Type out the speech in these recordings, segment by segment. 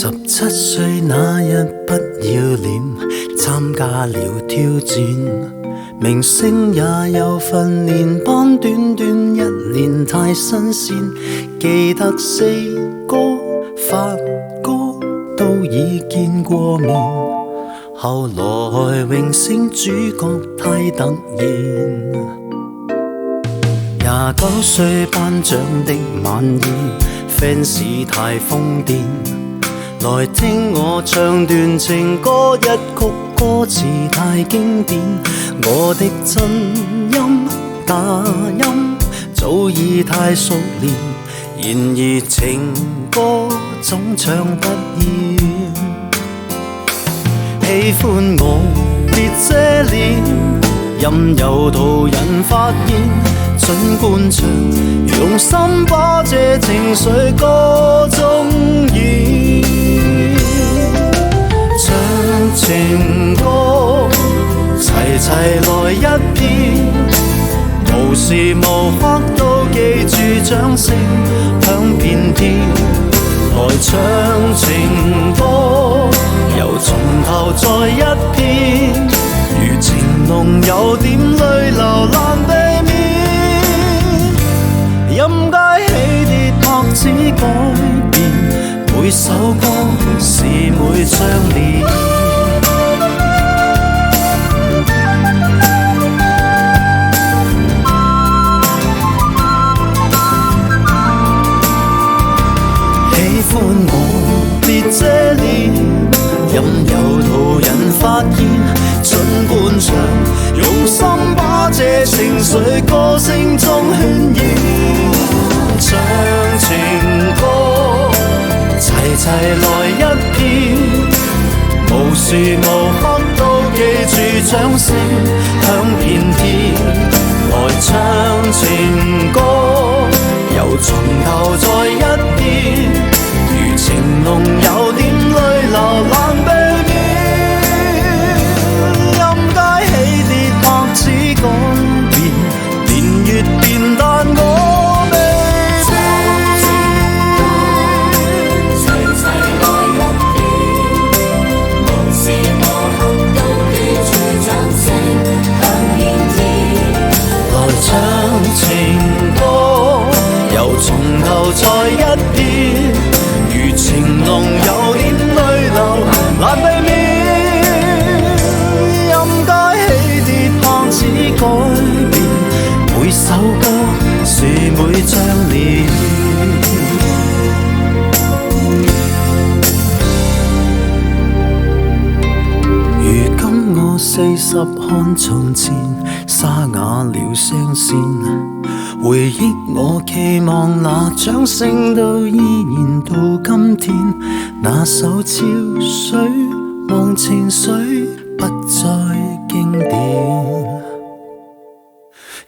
17歲那日不要臉，參加了挑戰，明星也有訓練班，短短1年太新鮮。記得四哥、發哥都已見過面，後來榮升主角太突然。29歲頒獎的晚宴，fans 太瘋癲，來聽我唱段情歌，一曲歌詞太經典。我的真音假音早已太熟練，然而情歌總唱不厭。喜歡我別遮臉，任由途人發現。儘管唱，用心把這情緒歌中演。唱情歌，齊齊來一遍，無時無刻都記住掌聲響遍天。來唱情歌，由從頭再一遍，如情濃有點淚流難避免。任街起跌拍子改變，每首歌是每張臉。喜歡我別遮臉，任由途人發現。儘管唱，用心把這情緒歌聲中渲染。唱情歌，齊齊來一遍，無時無刻都記住掌聲響遍天。來唱情歌，由從頭再一遍，如情濃有點淚流難避免。任街起跌拍子改變，年月變，但我未變。齊齊來一遍，無時無刻都記住掌聲響遍天。來唱情歌，由從頭再一遍，如情濃有點淚流難避免。任街起跌拍子改變，每首歌是每張臉。如今我40看從前，沙啞了聲線，回憶我期望那掌聲都依然到今天。那首潮水忘情水不再經典，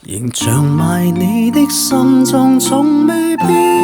仍像埋你的心中從未變。